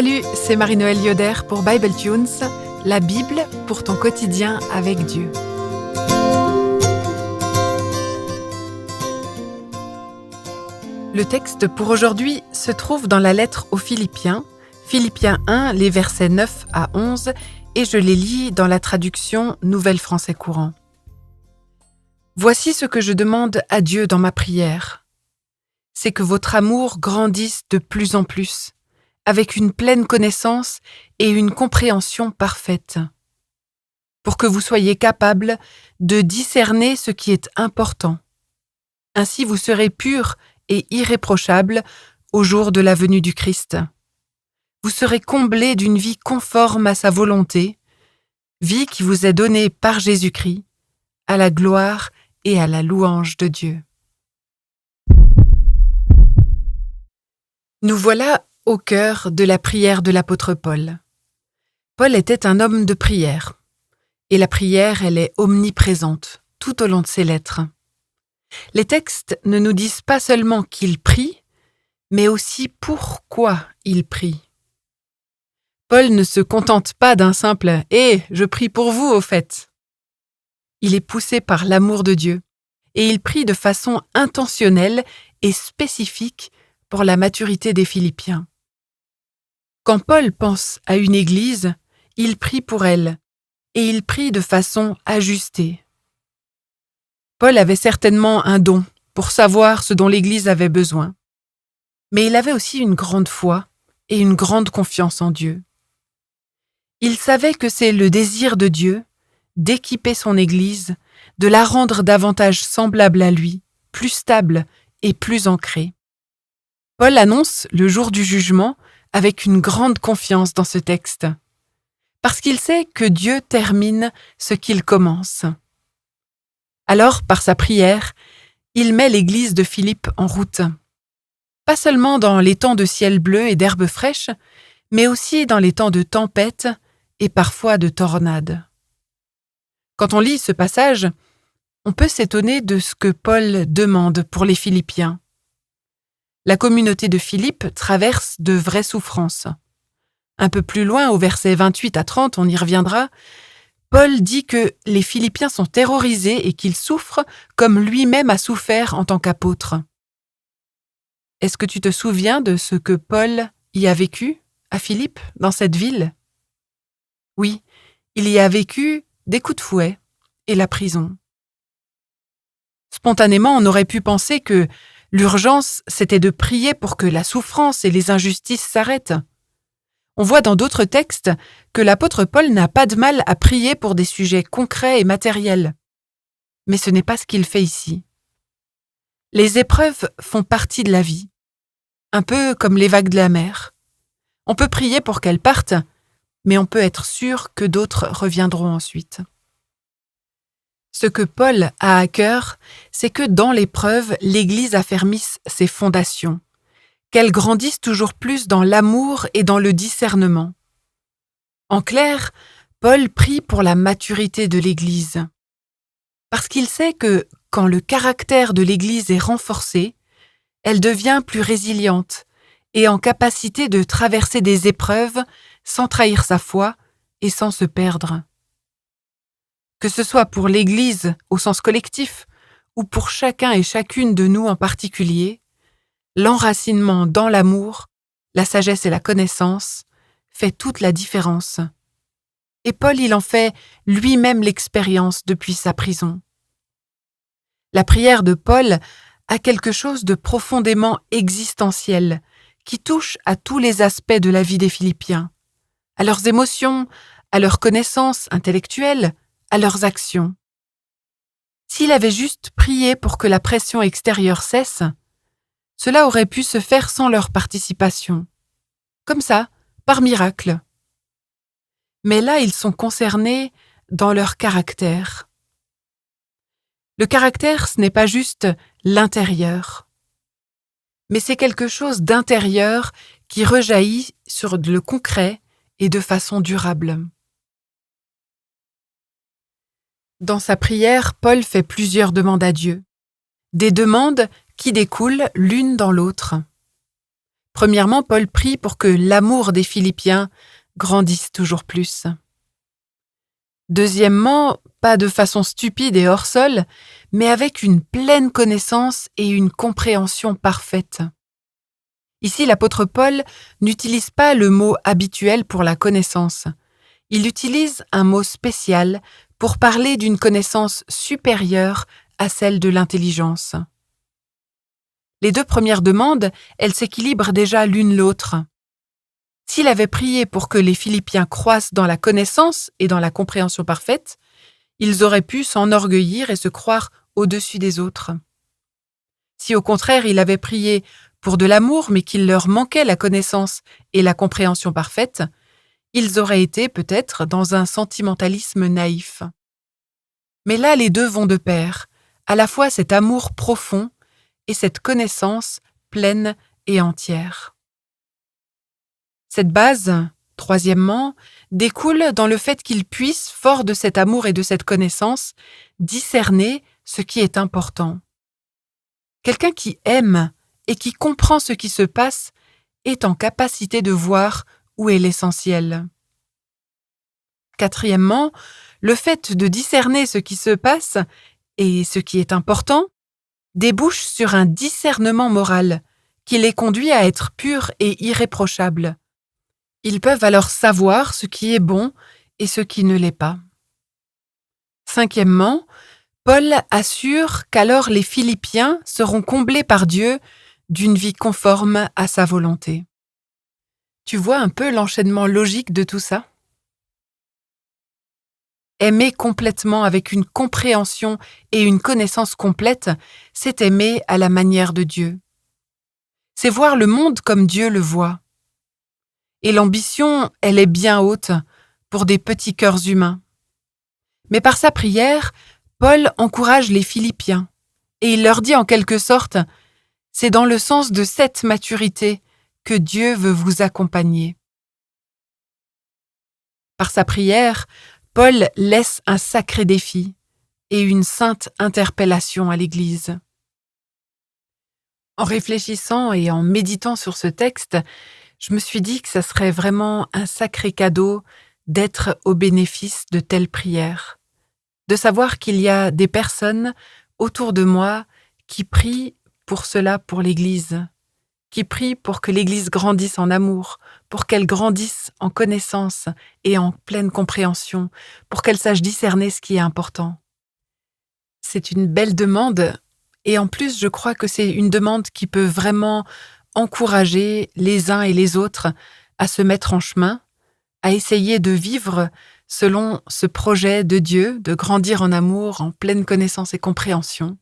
Salut, c'est Marie-Noël Yoder pour Bible Tunes, la Bible pour ton quotidien avec Dieu. Le texte pour aujourd'hui se trouve dans la lettre aux Philippiens, Philippiens 1, les versets 9 à 11, et je les lis dans la traduction Nouvelle Français courant. Voici ce que je demande à Dieu dans ma prière. C'est que votre amour grandisse de plus en plus, avec une pleine connaissance et une compréhension parfaite, pour que vous soyez capables de discerner ce qui est important. Ainsi vous serez purs et irréprochables au jour de la venue du Christ. Vous serez comblés d'une vie conforme à sa volonté, vie qui vous est donnée par Jésus-Christ, à la gloire et à la louange de Dieu. Nous voilà au cœur de la prière de l'apôtre Paul. Paul était un homme de prière, et la prière, elle est omniprésente, tout au long de ses lettres. Les textes ne nous disent pas seulement qu'il prie, mais aussi pourquoi il prie. Paul ne se contente pas d'un simple « Eh, je prie pour vous, au fait ». Il est poussé par l'amour de Dieu, et il prie de façon intentionnelle et spécifique pour la maturité des Philippiens. Quand Paul pense à une église, il prie pour elle, et il prie de façon ajustée. Paul avait certainement un don pour savoir ce dont l'Église avait besoin, mais il avait aussi une grande foi et une grande confiance en Dieu. Il savait que c'est le désir de Dieu d'équiper son Église, de la rendre davantage semblable à lui, plus stable et plus ancrée. Paul annonce le jour du jugement avec une grande confiance dans ce texte, parce qu'il sait que Dieu termine ce qu'il commence. Alors, par sa prière, il met l'église de Philippe en route. Pas seulement dans les temps de ciel bleu et d'herbes fraîches, mais aussi dans les temps de tempête et parfois de tornades. Quand on lit ce passage, on peut s'étonner de ce que Paul demande pour les Philippiens. La communauté de Philippe traverse de vraies souffrances. Un peu plus loin, au verset 28 à 30, on y reviendra, Paul dit que les Philippiens sont terrorisés et qu'ils souffrent comme lui-même a souffert en tant qu'apôtre. Est-ce que tu te souviens de ce que Paul y a vécu à Philippe, dans cette ville? Oui, il y a vécu des coups de fouet et la prison. Spontanément, on aurait pu penser que l'urgence, c'était de prier pour que la souffrance et les injustices s'arrêtent. On voit dans d'autres textes que l'apôtre Paul n'a pas de mal à prier pour des sujets concrets et matériels. Mais ce n'est pas ce qu'il fait ici. Les épreuves font partie de la vie, un peu comme les vagues de la mer. On peut prier pour qu'elles partent, mais on peut être sûr que d'autres reviendront ensuite. Ce que Paul a à cœur, c'est que dans l'épreuve, l'Église affermisse ses fondations, qu'elle grandisse toujours plus dans l'amour et dans le discernement. En clair, Paul prie pour la maturité de l'Église, parce qu'il sait que quand le caractère de l'Église est renforcé, elle devient plus résiliente et en capacité de traverser des épreuves sans trahir sa foi et sans se perdre. Que ce soit pour l'Église au sens collectif ou pour chacun et chacune de nous en particulier, l'enracinement dans l'amour, la sagesse et la connaissance fait toute la différence. Et Paul, il en fait lui-même l'expérience depuis sa prison. La prière de Paul a quelque chose de profondément existentiel qui touche à tous les aspects de la vie des Philippiens, à leurs émotions, à leurs connaissances intellectuelles, à leurs actions. S'il avait juste prié pour que la pression extérieure cesse, cela aurait pu se faire sans leur participation. Comme ça, par miracle. Mais là, ils sont concernés dans leur caractère. Le caractère, ce n'est pas juste l'intérieur, mais c'est quelque chose d'intérieur qui rejaillit sur le concret et de façon durable. Dans sa prière, Paul fait plusieurs demandes à Dieu, des demandes qui découlent l'une dans l'autre. Premièrement, Paul prie pour que l'amour des Philippiens grandisse toujours plus. Deuxièmement, pas de façon stupide et hors sol, mais avec une pleine connaissance et une compréhension parfaite. Ici, l'apôtre Paul n'utilise pas le mot habituel pour la connaissance. Il utilise un mot spécial pour parler d'une connaissance supérieure à celle de l'intelligence. Les deux premières demandes, elles s'équilibrent déjà l'une l'autre. S'il avait prié pour que les Philippiens croissent dans la connaissance et dans la compréhension parfaite, ils auraient pu s'enorgueillir et se croire au-dessus des autres. Si au contraire il avait prié pour de l'amour mais qu'il leur manquait la connaissance et la compréhension parfaite, ils auraient été peut-être dans un sentimentalisme naïf. Mais là les deux vont de pair, à la fois cet amour profond et cette connaissance pleine et entière. Cette base, troisièmement, découle dans le fait qu'ils puissent, fort de cet amour et de cette connaissance, discerner ce qui est important. Quelqu'un qui aime et qui comprend ce qui se passe est en capacité de voir où est l'essentiel. Quatrièmement, le fait de discerner ce qui se passe et ce qui est important débouche sur un discernement moral qui les conduit à être purs et irréprochables. Ils peuvent alors savoir ce qui est bon et ce qui ne l'est pas. Cinquièmement, Paul assure qu'alors les Philippiens seront comblés par Dieu d'une vie conforme à sa volonté. Tu vois un peu l'enchaînement logique de tout ça ? Aimer complètement avec une compréhension et une connaissance complète, c'est aimer à la manière de Dieu. C'est voir le monde comme Dieu le voit. Et l'ambition, elle est bien haute pour des petits cœurs humains. Mais par sa prière, Paul encourage les Philippiens et il leur dit en quelque sorte « C'est dans le sens de cette maturité que Dieu veut vous accompagner. » Par sa prière, Paul laisse un sacré défi et une sainte interpellation à l'Église. En réfléchissant et en méditant sur ce texte, je me suis dit que ça serait vraiment un sacré cadeau d'être au bénéfice de telles prières, de savoir qu'il y a des personnes autour de moi qui prient pour cela, pour l'Église, qui prient pour que l'Église grandisse en amour, pour qu'elle grandisse en connaissance et en pleine compréhension, pour qu'elle sache discerner ce qui est important. C'est une belle demande et en plus je crois que c'est une demande qui peut vraiment encourager les uns et les autres à se mettre en chemin, à essayer de vivre selon ce projet de Dieu, de grandir en amour, en pleine connaissance et compréhension,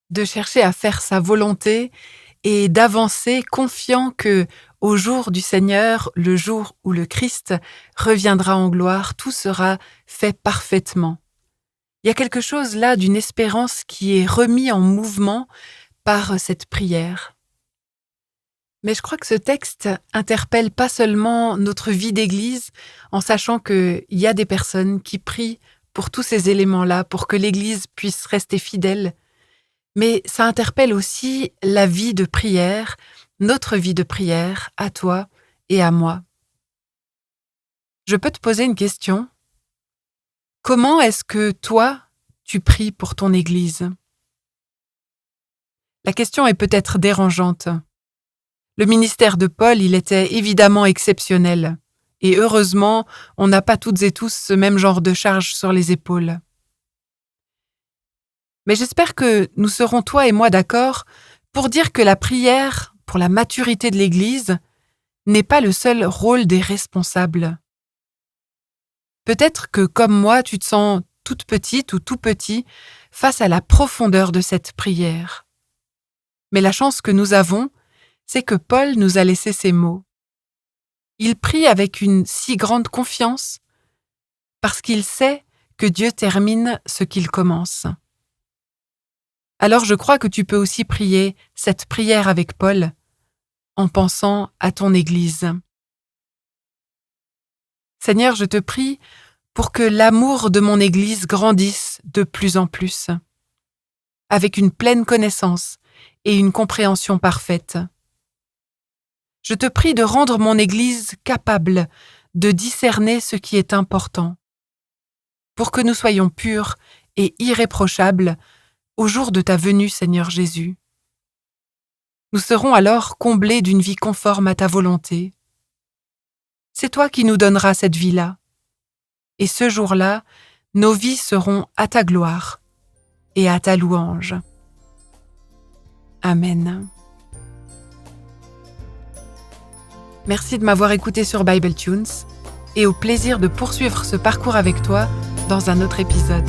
de chercher à faire sa volonté et d'avancer confiant que, au jour du Seigneur, le jour où le Christ reviendra en gloire, tout sera fait parfaitement. Il y a quelque chose là d'une espérance qui est remis en mouvement par cette prière. Mais je crois que ce texte interpelle pas seulement notre vie d'Église, en sachant qu'il y a des personnes qui prient pour tous ces éléments-là, pour que l'Église puisse rester fidèle, mais ça interpelle aussi la vie de prière, notre vie de prière, à toi et à moi. Je peux te poser une question ? Comment est-ce que toi, tu pries pour ton Église ? La question est peut-être dérangeante. Le ministère de Paul, il était évidemment exceptionnel. Et heureusement, on n'a pas toutes et tous ce même genre de charge sur les épaules. Mais j'espère que nous serons, toi et moi, d'accord pour dire que la prière pour la maturité de l'Église n'est pas le seul rôle des responsables. Peut-être que, comme moi, tu te sens toute petite ou tout petit face à la profondeur de cette prière. Mais la chance que nous avons, c'est que Paul nous a laissé ces mots. Il prie avec une si grande confiance parce qu'il sait que Dieu termine ce qu'il commence. Alors je crois que tu peux aussi prier cette prière avec Paul en pensant à ton Église. Seigneur, je te prie pour que l'amour de mon Église grandisse de plus en plus, avec une pleine connaissance et une compréhension parfaite. Je te prie de rendre mon Église capable de discerner ce qui est important, pour que nous soyons purs et irréprochables au jour de ta venue, Seigneur Jésus. Nous serons alors comblés d'une vie conforme à ta volonté. C'est toi qui nous donneras cette vie-là. Et ce jour-là, nos vies seront à ta gloire et à ta louange. Amen. Merci de m'avoir écouté sur Bible Tunes et au plaisir de poursuivre ce parcours avec toi dans un autre épisode.